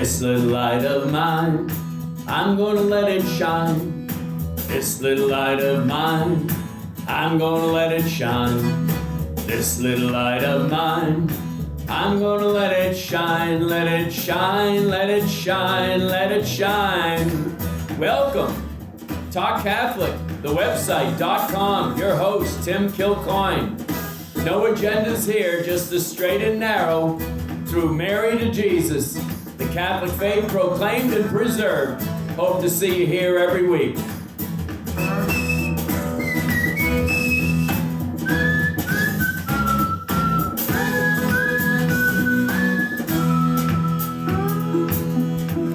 This little light of mine, I'm gonna let it shine. This little light of mine, I'm gonna let it shine. This little light of mine, I'm gonna let it shine, let it shine, let it shine, let it shine. Welcome, Talk Catholic, the website.com, your host, Tim Kilcoyne. No agendas here, just the straight and narrow, through Mary to Jesus, the Catholic faith proclaimed and preserved. Hope to see you here every week.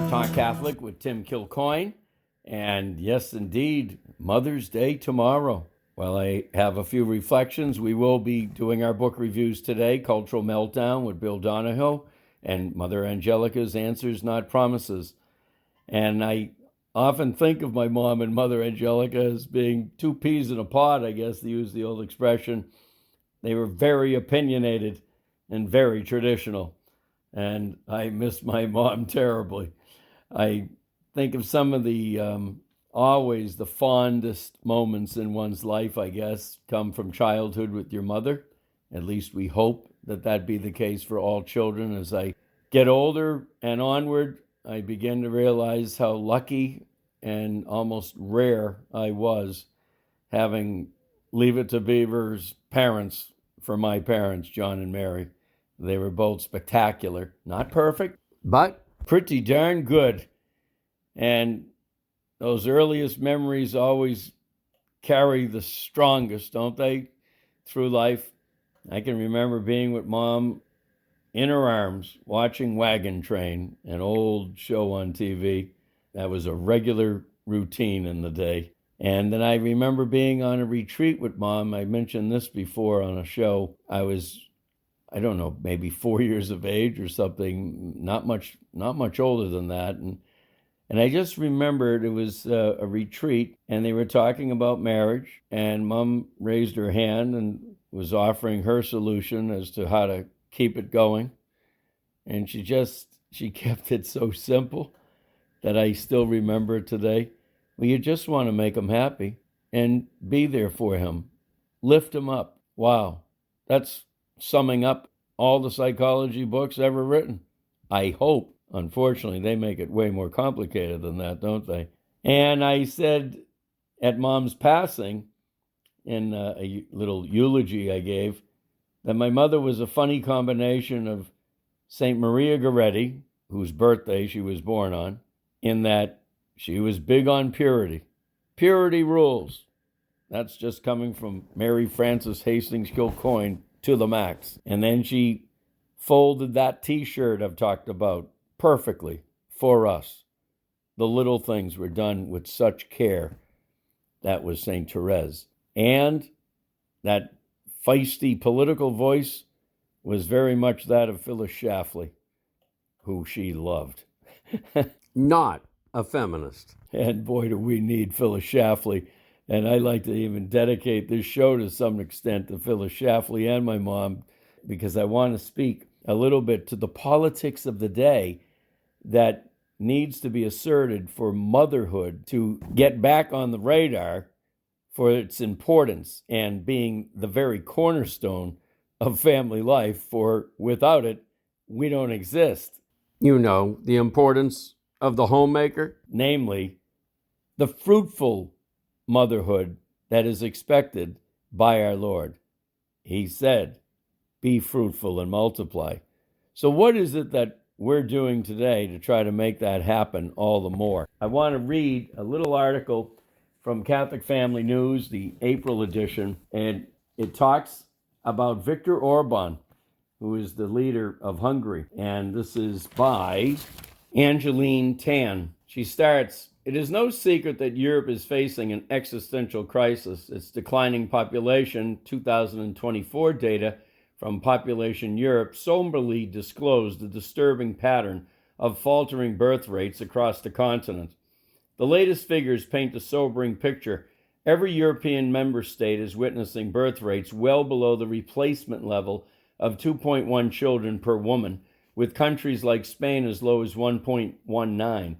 Talk Catholic with Tim Kilcoyne. And yes, indeed, Mother's Day tomorrow. Well, I have a few reflections. We will be doing our book reviews today, Cultural Meltdown with Bill Donahoe, and Mother Angelica's Answers, Not Promises. And I often think of my mom and Mother Angelica as being two peas in a pod, I guess, to use the old expression. They were very opinionated and very traditional. And I miss my mom terribly. I think of some of the always the fondest moments in one's life, I guess, come from childhood with your mother. At least we hope that that be the case for all children. As I get older and onward, I begin to realize how lucky and almost rare I was having Leave It to Beaver's parents for my parents, John and Mary. They were both spectacular. Not perfect, but pretty darn good. And those earliest memories always carry the strongest, don't they, through life? I can remember being with Mom in her arms, watching Wagon Train, an old show on TV. That was a regular routine in the day. And then I remember being on a retreat with Mom. I mentioned this before on a show. I was, I don't know, maybe 4 years of age or something, not much older than that. And I just remembered it was a retreat, and they were talking about marriage, and Mom raised her hand and was offering her solution as to how to keep it going. And she kept it so simple that I still remember it today. Well, you just want to make him happy and be there for him. Lift him up. Wow. That's summing up all the psychology books ever written. I hope. Unfortunately, they make it way more complicated than that, don't they? And I said at Mom's passing, in a little eulogy I gave, that my mother was a funny combination of St. Maria Goretti, whose birthday she was born on, in that she was big on purity. Purity rules. That's just coming from Mary Frances Hastings Kilcoyne to the max. And then she folded that T-shirt I've talked about perfectly for us. The little things were done with such care. That was St. Therese. And that feisty political voice was very much that of Phyllis Schlafly, who she loved. Not a feminist. And boy, do we need Phyllis Schlafly. And I like to even dedicate this show to some extent to Phyllis Schlafly and my mom, because I want to speak a little bit to the politics of the day that needs to be asserted for motherhood to get back on the radar for its importance and being the very cornerstone of family life, for without it, we don't exist. You know, the importance of the homemaker, namely the fruitful motherhood that is expected by our Lord. He said, be fruitful and multiply. So what is it that we're doing today to try to make that happen all the more? I want to read a little article from Catholic Family News, the April edition, and it talks about Viktor Orban, who is the leader of Hungary. And this is by Angeline Tan. She starts, it is no secret that Europe is facing an existential crisis. Its declining population, 2024 data, from Population Europe somberly disclosed the disturbing pattern of faltering birth rates across the continent. The latest figures paint a sobering picture. Every European member state is witnessing birth rates well below the replacement level of 2.1 children per woman, with countries like Spain as low as 1.19.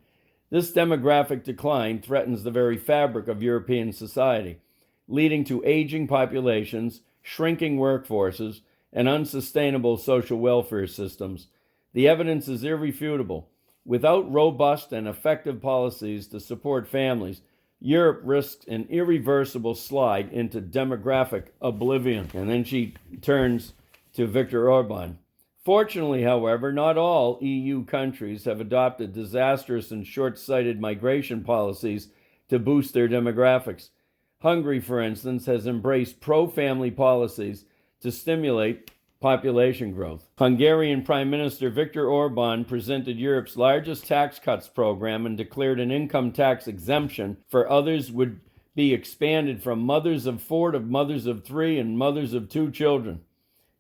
This demographic decline threatens the very fabric of European society, leading to aging populations, shrinking workforces, and unsustainable social welfare systems. The evidence is irrefutable. Without robust and effective policies to support families, Europe risks an irreversible slide into demographic oblivion. And then she turns to Viktor Orban. Fortunately, however, not all EU countries have adopted disastrous and short-sighted migration policies to boost their demographics. Hungary, for instance, has embraced pro-family policies to stimulate population growth. Hungarian Prime Minister Viktor Orban presented Europe's largest tax cuts program and declared an income tax exemption for others would be expanded from mothers of 4 to mothers of 3 and mothers of 2 children.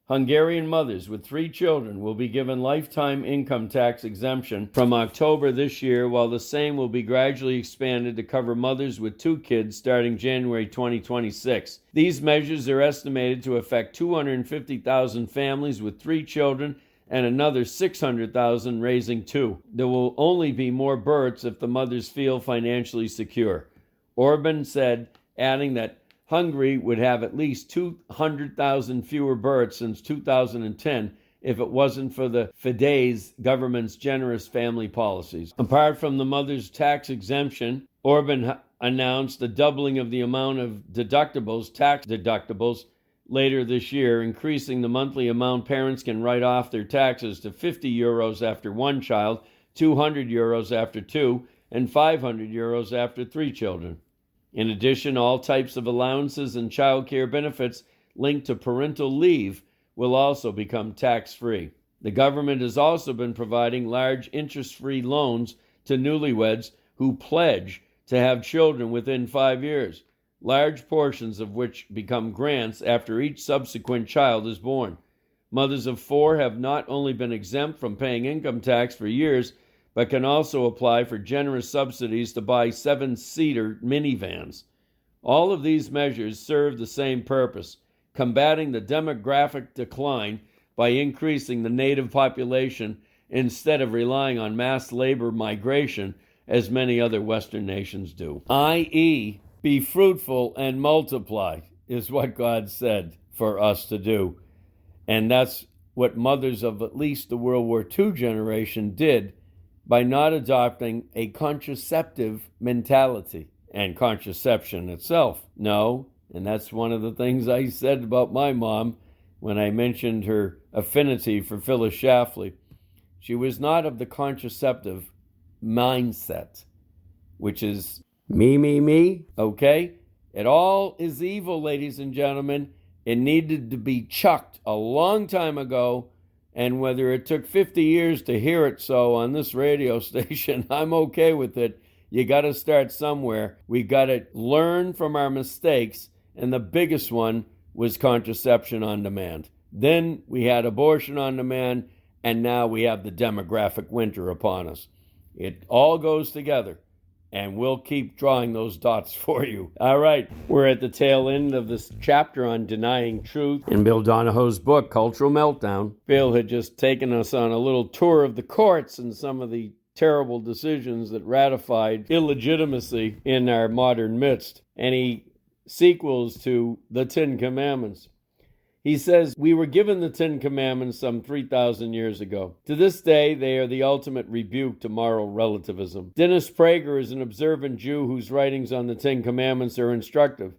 Hungarian mothers with 3 children will be given lifetime income tax exemption from October this year, while the same will be gradually expanded to cover mothers with 2 kids starting January 2026. These measures are estimated to affect 250,000 families with 3 children and another 600,000 raising 2. There will only be more births if the mothers feel financially secure. Orban said, adding that Hungary would have at least 200,000 fewer births since 2010 if it wasn't for the Fidesz government's generous family policies. Apart from the mother's tax exemption, Orban announced a doubling of the amount of tax deductibles, later this year, increasing the monthly amount parents can write off their taxes to €50 after 1 child, €200 after 2, and €500 after 3 children. In addition, all types of allowances and child care benefits linked to parental leave will also become tax-free. The government has also been providing large interest-free loans to newlyweds who pledge to have children within 5 years, large portions of which become grants after each subsequent child is born. Mothers of 4 have not only been exempt from paying income tax for years, but can also apply for generous subsidies to buy 7-seater minivans. All of these measures serve the same purpose, combating the demographic decline by increasing the native population instead of relying on mass labor migration as many other Western nations do. I.e., be fruitful and multiply is what God said for us to do. And that's what mothers of at least the World War II generation did by not adopting a contraceptive mentality and contraception itself. No, and that's one of the things I said about my mom when I mentioned her affinity for Phyllis Schlafly. She was not of the contraceptive mindset, which is me, okay? It all is evil, ladies and gentlemen. It needed to be chucked a long time ago. And whether it took 50 years to hear it so on this radio station, I'm okay with it. You got to start somewhere. We got to learn from our mistakes, and the biggest one was contraception on demand. Then we had abortion on demand, and now we have the demographic winter upon us. It all goes together, and we'll keep drawing those dots for you. All right, we're at the tail end of this chapter on denying truth in Bill Donahoe's book, Cultural Meltdown. Bill had just taken us on a little tour of the courts and some of the terrible decisions that ratified illegitimacy in our modern midst. And he sequels to the 10 Commandments. He says, we were given the 10 Commandments some 3,000 years ago. To this day, they are the ultimate rebuke to moral relativism. Dennis Prager is an observant Jew whose writings on the 10 Commandments are instructive.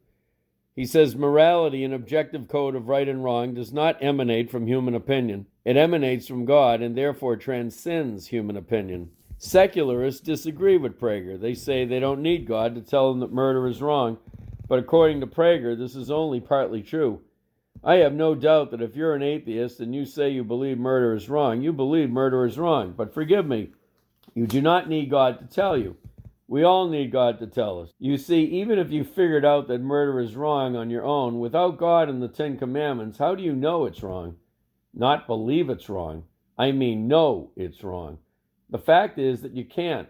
He says, morality, an objective code of right and wrong, does not emanate from human opinion. It emanates from God and therefore transcends human opinion. Secularists disagree with Prager. They say they don't need God to tell them that murder is wrong. But according to Prager, this is only partly true. I have no doubt that if you're an atheist and you say you believe murder is wrong, you believe murder is wrong. But forgive me, you do not need God to tell you. We all need God to tell us. You see, even if you figured out that murder is wrong on your own, without God and the 10 Commandments, how do you know it's wrong? Not believe it's wrong. I mean know it's wrong. The fact is that you can't.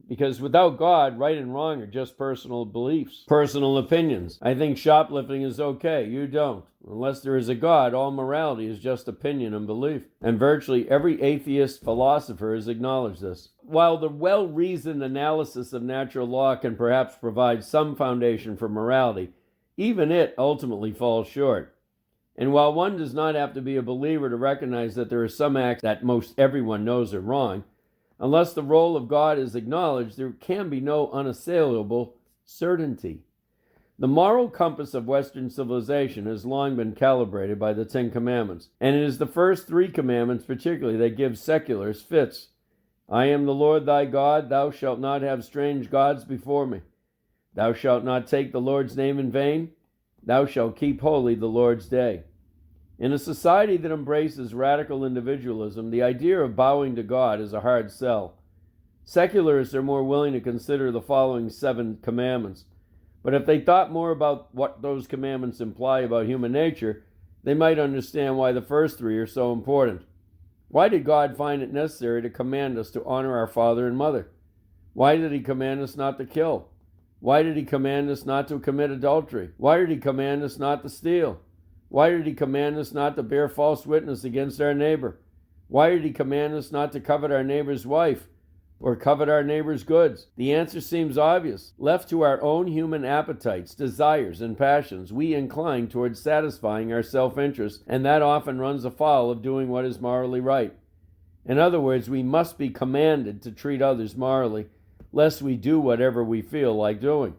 Because without God, right and wrong are just personal beliefs, personal opinions. I think shoplifting is okay. You don't. Unless there is a God, all morality is just opinion and belief. And virtually every atheist philosopher has acknowledged this. While the well-reasoned analysis of natural law can perhaps provide some foundation for morality, even it ultimately falls short. And while one does not have to be a believer to recognize that there are some acts that most everyone knows are wrong, unless the role of God is acknowledged, there can be no unassailable certainty. The moral compass of Western civilization has long been calibrated by the Ten Commandments, and it is the first three commandments particularly that give seculars fits. I am the Lord thy God, thou shalt not have strange gods before me. Thou shalt not take the Lord's name in vain, thou shalt keep holy the Lord's day. In a society that embraces radical individualism, the idea of bowing to God is a hard sell. Secularists are more willing to consider the following 7 commandments. But if they thought more about what those commandments imply about human nature, they might understand why the first 3 are so important. Why did God find it necessary to command us to honor our father and mother? Why did he command us not to kill? Why did he command us not to commit adultery? Why did he command us not to steal? Why did he command us not to bear false witness against our neighbor? Why did he command us not to covet our neighbor's wife or covet our neighbor's goods? The answer seems obvious. Left to our own human appetites, desires, and passions, we incline towards satisfying our self-interest, and that often runs afoul of doing what is morally right. In other words, we must be commanded to treat others morally, lest we do whatever we feel like doing.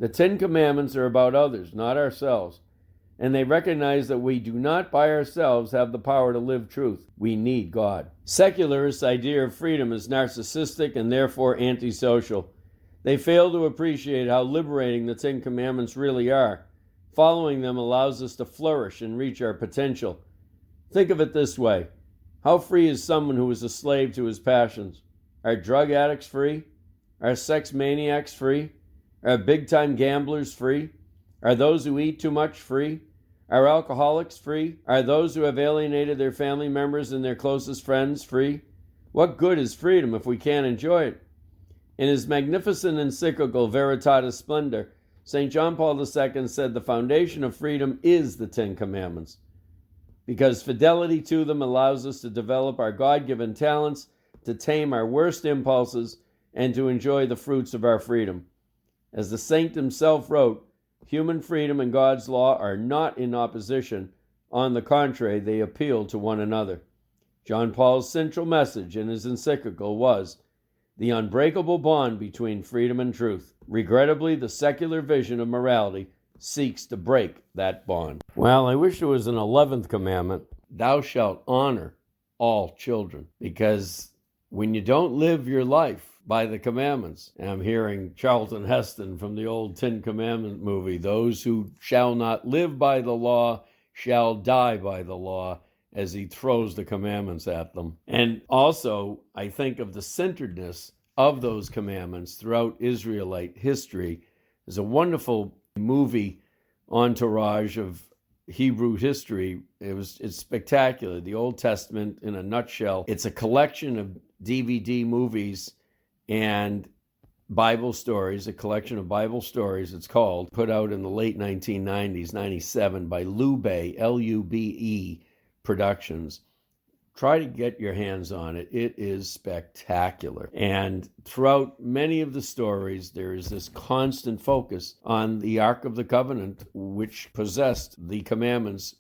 The 10 Commandments are about others, not ourselves. And they recognize that we do not by ourselves have the power to live truth. We need God. Secularists' idea of freedom is narcissistic and therefore antisocial. They fail to appreciate how liberating the 10 Commandments really are. Following them allows us to flourish and reach our potential. Think of it this way. How free is someone who is a slave to his passions? Are drug addicts free? Are sex maniacs free? Are big-time gamblers free? Are those who eat too much free? Are alcoholics free? Are those who have alienated their family members and their closest friends free? What good is freedom if we can't enjoy it? In his magnificent encyclical Veritatis Splendor, St. John Paul II said the foundation of freedom is the 10 Commandments, because fidelity to them allows us to develop our God-given talents, to tame our worst impulses, and to enjoy the fruits of our freedom. As the saint himself wrote, human freedom and God's law are not in opposition. On the contrary, they appeal to one another. John Paul's central message in his encyclical was the unbreakable bond between freedom and truth. Regrettably, the secular vision of morality seeks to break that bond. Well, I wish there was an 11th commandment. Thou shalt honor all children. Because when you don't live your life by the commandments, and I'm hearing Charlton Heston from the old 10 Commandment movie, those who shall not live by the law shall die by the law, as he throws the commandments at them. And also, I think of the centeredness of those commandments throughout Israelite history. There's a wonderful movie entourage of Hebrew history. It's spectacular. The Old Testament in a nutshell. It's a collection of DVD movies and Bible stories, a collection of Bible stories, it's called, put out in the late 1990s, 97, by Lube, L-U-B-E Productions. Try to get your hands on it. It is spectacular. And throughout many of the stories, there is this constant focus on the Ark of the Covenant, which possessed the commandments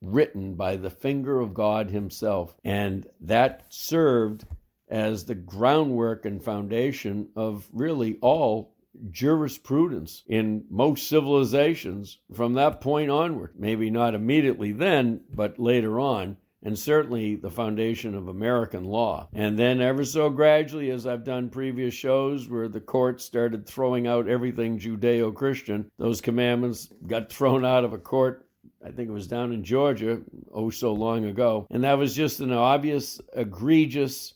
written by the finger of God himself. And that served as the groundwork and foundation of really all jurisprudence in most civilizations from that point onward. Maybe not immediately then, but later on, and certainly the foundation of American law. And then ever so gradually, as I've done previous shows where the court started throwing out everything Judeo-Christian, those commandments got thrown out of a court. I think it was down in Georgia, oh so long ago. And that was just an obvious, egregious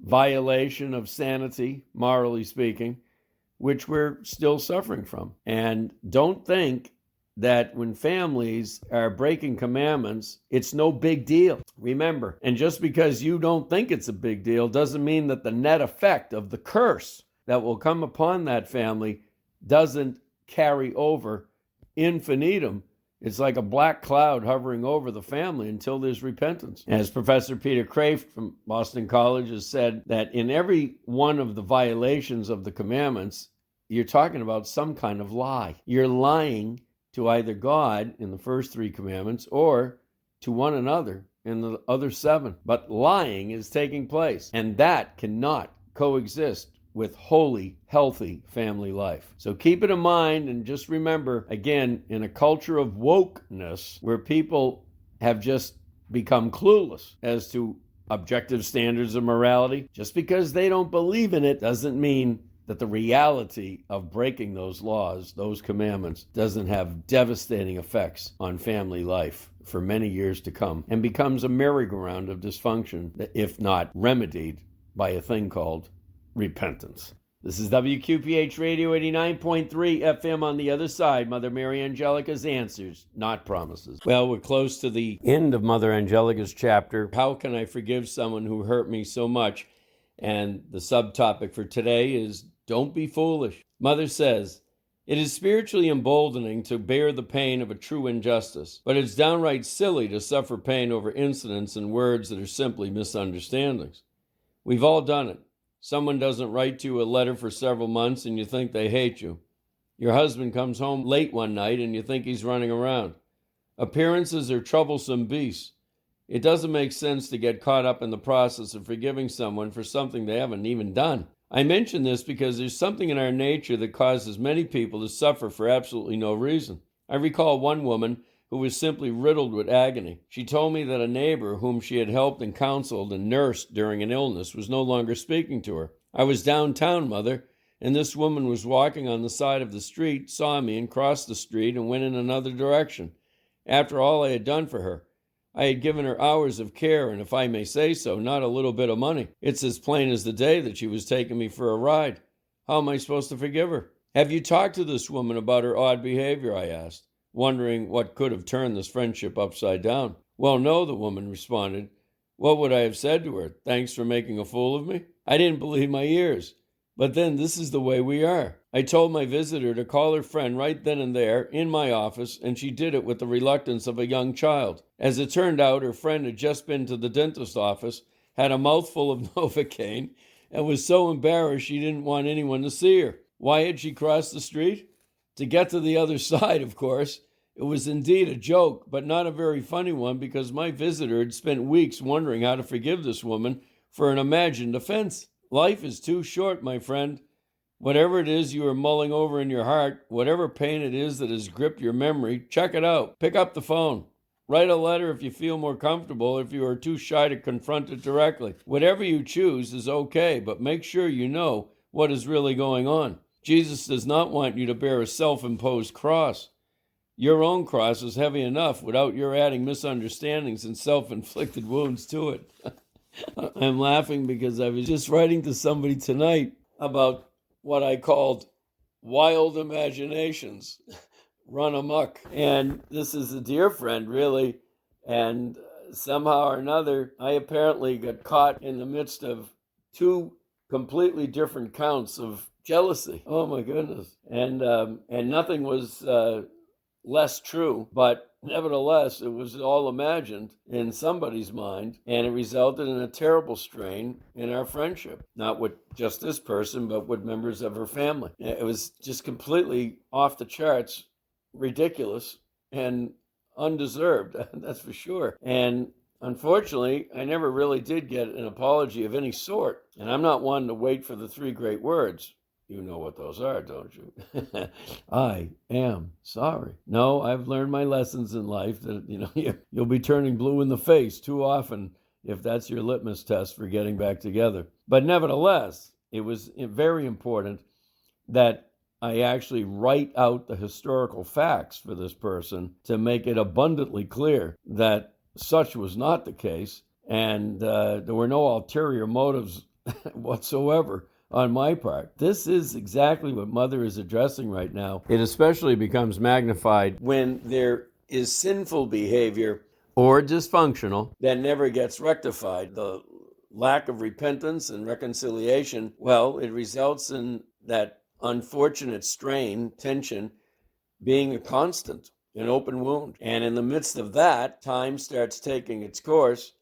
violation of sanity, morally speaking, which we're still suffering from. And don't think that when families are breaking commandments, it's no big deal. Remember, and just because you don't think it's a big deal doesn't mean that the net effect of the curse that will come upon that family doesn't carry over infinitum. It's like a black cloud hovering over the family until there's repentance. As Professor Peter Kraft from Boston College has said, that in every one of the violations of the commandments, you're talking about some kind of lie. You're lying to either God in the first 3 commandments or to one another in the other 7. But lying is taking place, and that cannot coexist with holy, healthy family life. So keep it in mind, and just remember, again, in a culture of wokeness where people have just become clueless as to objective standards of morality, just because they don't believe in it doesn't mean that the reality of breaking those laws, those commandments, doesn't have devastating effects on family life for many years to come, and becomes a merry-go-round of dysfunction, if not remedied by a thing called repentance. This is WQPH Radio 89.3 FM. On the other side, Mother Mary Angelica's answers, not promises. Well, we're close to the end of Mother Angelica's chapter. How can I forgive someone who hurt me so much? And the subtopic for today is don't be foolish. Mother says, it is spiritually emboldening to bear the pain of a true injustice, but it's downright silly to suffer pain over incidents and words that are simply misunderstandings. We've all done it. Someone doesn't write you a letter for several months and you think they hate you. Your husband comes home late one night and you think he's running around. Appearances are troublesome beasts. It doesn't make sense to get caught up in the process of forgiving someone for something they haven't even done. I mention this because there's something in our nature that causes many people to suffer for absolutely no reason. I recall one woman who was simply riddled with agony. She told me that a neighbor whom she had helped and counseled and nursed during an illness was no longer speaking to her. I was downtown, Mother, and this woman was walking on the side of the street, saw me, and crossed the street and went in another direction. After all I had done for her, I had given her hours of care and, if I may say so, not a little bit of money. It's as plain as the day that she was taking me for a ride. How am I supposed to forgive her? Have you talked to this woman about her odd behavior? I asked, wondering what could have turned this friendship upside down. Well, no, the woman responded. What would I have said to her? Thanks for making a fool of me? I didn't believe my ears. But then this is the way we are. I told my visitor to call her friend right then and there in my office, and she did it with the reluctance of a young child. As it turned out, her friend had just been to the dentist's office, had a mouthful of Novocaine, and was so embarrassed she didn't want anyone to see her. Why had she crossed the street? To get to the other side, of course. It was indeed a joke, but not a very funny one, because my visitor had spent weeks wondering how to forgive this woman for an imagined offense. Life is too short, my friend. Whatever it is you are mulling over in your heart, whatever pain it is that has gripped your memory, check it out. Pick up the phone. Write a letter if you feel more comfortable, if you are too shy to confront it directly. Whatever you choose is okay, but make sure you know what is really going on. Jesus does not want you to bear a self-imposed cross. Your own cross is heavy enough without your adding misunderstandings and self-inflicted wounds to it. I'm laughing because I was just writing to somebody tonight about what I called wild imaginations run amok. And this is a dear friend, really. And somehow or another, I apparently got caught in the midst of 2 completely different counts of jealousy. Oh, my goodness. And nothing was less true, but nevertheless, it was all imagined in somebody's mind, and it resulted in a terrible strain in our friendship. Not with just this person, but with members of her family. It was just completely off the charts, ridiculous, and undeserved, that's for sure. And unfortunately, I never really did get an apology of any sort. And I'm not one to wait for the 3 great words. You know what those are, don't you? I am sorry. No, I've learned my lessons in life that, you'll be turning blue in the face too often if that's your litmus test for getting back together. But nevertheless, it was very important that I actually write out the historical facts for this person to make it abundantly clear that such was not the case, and there were no ulterior motives whatsoever on my part. This is exactly what Mother is addressing right now. It especially becomes magnified when there is sinful behavior or dysfunctional that never gets rectified. The lack of repentance and reconciliation, well, it results in that unfortunate strain, tension, being a constant, an open wound. And in the midst of that, time starts taking its course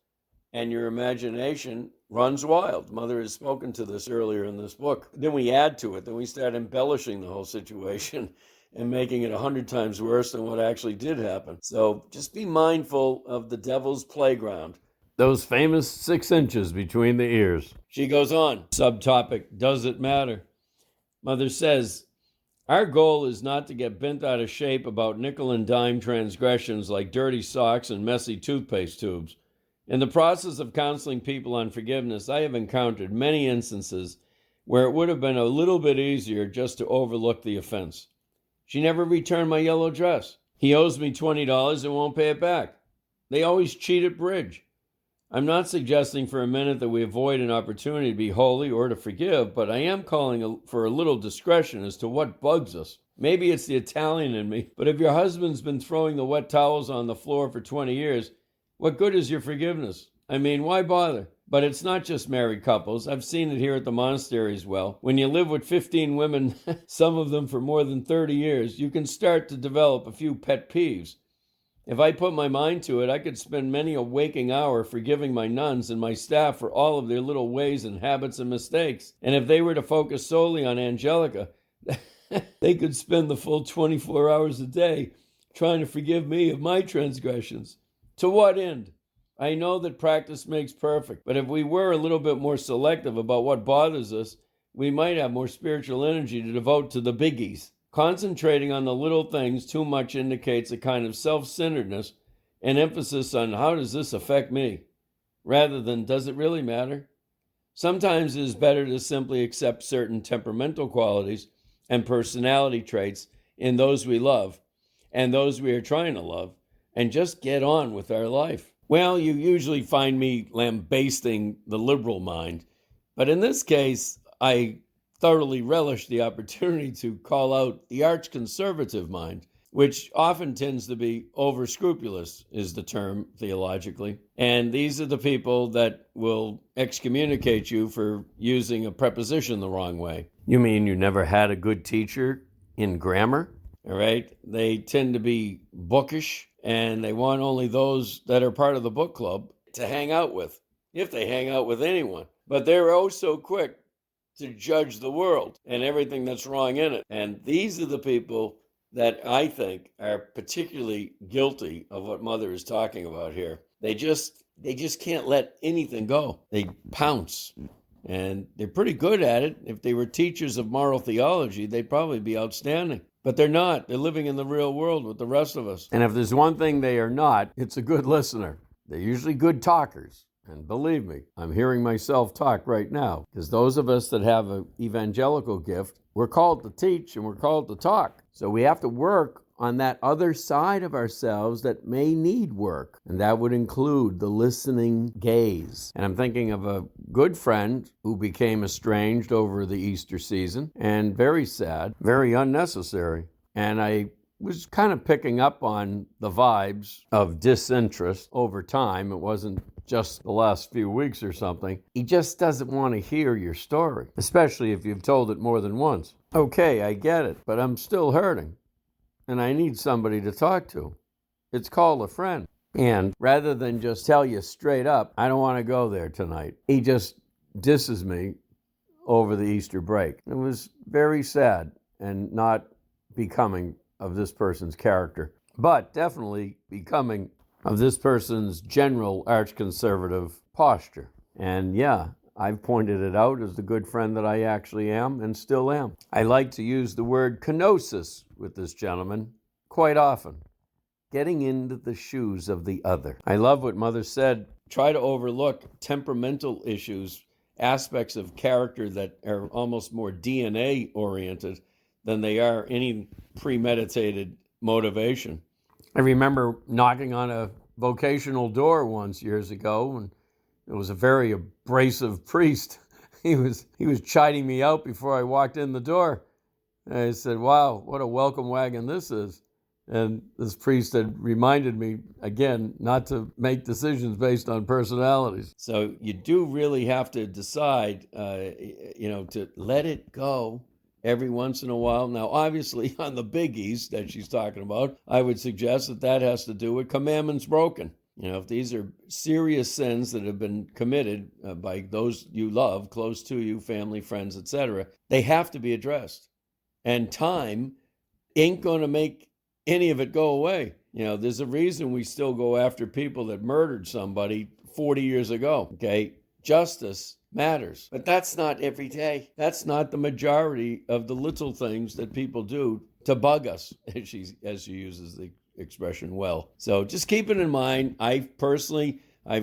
and your imagination runs wild. Mother has spoken to this earlier in this book. Then we add to it, then we start embellishing the whole situation and making it 100 times worse than what actually did happen. So just be mindful of the devil's playground. Those famous 6 inches between the ears. She goes on, subtopic, does it matter? Mother says, our goal is not to get bent out of shape about nickel and dime transgressions like dirty socks and messy toothpaste tubes. In the process of counseling people on forgiveness, I have encountered many instances where it would have been a little bit easier just to overlook the offense. She never returned my yellow dress. He owes me $20 and won't pay it back. They always cheat at bridge. I'm not suggesting for a minute that we avoid an opportunity to be holy or to forgive, but I am calling for a little discretion as to what bugs us. Maybe it's the Italian in me, but if your husband's been throwing the wet towels on the floor for 20 years, what good is your forgiveness? I mean, why bother? But it's not just married couples. I've seen it here at the monastery as well. When you live with 15 women, some of them for more than 30 years, you can start to develop a few pet peeves. If I put my mind to it, I could spend many a waking hour forgiving my nuns and my staff for all of their little ways and habits and mistakes. And if they were to focus solely on Angelica, they could spend the full 24 hours a day trying to forgive me of my transgressions. To what end? I know that practice makes perfect, but if we were a little bit more selective about what bothers us, we might have more spiritual energy to devote to the biggies. Concentrating on the little things too much indicates a kind of self-centeredness and emphasis on how does this affect me, rather than does it really matter? Sometimes it is better to simply accept certain temperamental qualities and personality traits in those we love and those we are trying to love, and just get on with our life. Well, you usually find me lambasting the liberal mind, but in this case, I thoroughly relish the opportunity to call out the arch-conservative mind, which often tends to be over-scrupulous, is the term theologically. And these are the people that will excommunicate you for using a preposition the wrong way. You mean you never had a good teacher in grammar? All right? They tend to be bookish, and they want only those that are part of the book club to hang out with, if they hang out with anyone. But they're oh so quick to judge the world and everything that's wrong in it. And these are the people that I think are particularly guilty of what Mother is talking about here. They just can't let anything go. They pounce. And they're pretty good at it. If they were teachers of moral theology, they'd probably be outstanding. But they're not. They're living in the real world with the rest of us. And if there's one thing they are not, it's a good listener. They're usually good talkers. And believe me, I'm hearing myself talk right now, because those of us that have an evangelical gift, we're called to teach and we're called to talk. So we have to work on that other side of ourselves that may need work. And that would include the listening gaze. And I'm thinking of a good friend who became estranged over the Easter season, and very sad, very unnecessary. And I was kind of picking up on the vibes of disinterest over time. It wasn't just the last few weeks or something. He just doesn't want to hear your story, especially if you've told it more than once. Okay, I get it, but I'm still hurting, and I need somebody to talk to. It's called a friend. And rather than just tell you straight up, I don't want to go there tonight, he just disses me over the Easter break. It was very sad and not becoming of this person's character, but definitely becoming of this person's general arch-conservative posture. And yeah, I've pointed it out as the good friend that I actually am and still am. I like to use the word kenosis with this gentleman quite often, getting into the shoes of the other. I love what Mother said. Try to overlook temperamental issues, aspects of character that are almost more DNA-oriented than they are any premeditated motivation. I remember knocking on a vocational door once years ago, and it was a very abrasive priest. he was chiding me out before I walked in the door. And I said, wow, what a welcome wagon this is. And this priest had reminded me, again, not to make decisions based on personalities. So you do really have to decide, to let it go every once in a while. Now, obviously, on the biggies that she's talking about, I would suggest that has to do with commandments broken. If these are serious sins that have been committed by those you love, close to you, family, friends, etc., they have to be addressed. And time ain't going to make any of it go away. There's a reason we still go after people that murdered somebody 40 years ago, okay? Justice matters. But that's not every day. That's not the majority of the little things that people do to bug us, as she uses the expression well. So just keep it in mind. I've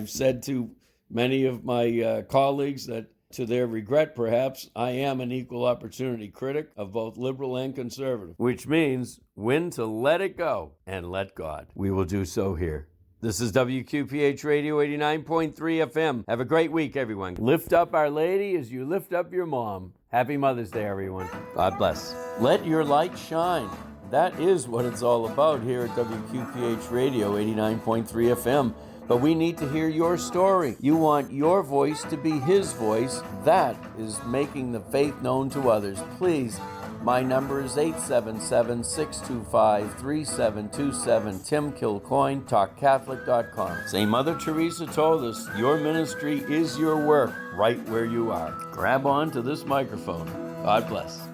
said to many of my colleagues that, to their regret perhaps, I am an equal opportunity critic of both liberal and conservative, which means when to let it go and let God. We will do so here. This is WQPH Radio 89.3 FM. Have a great week, everyone. Lift up Our Lady as you lift up your mom. Happy Mother's Day, everyone. God bless. Let your light shine. That is what it's all about here at WQPH Radio 89.3 FM. But we need to hear your story. You want your voice to be His voice. That is making the faith known to others. Please, my number is 877-625-3727. Tim Kilcoyne, TalkCatholic.com. St. Mother Teresa told us, your ministry is your work right where you are. Grab on to this microphone. God bless.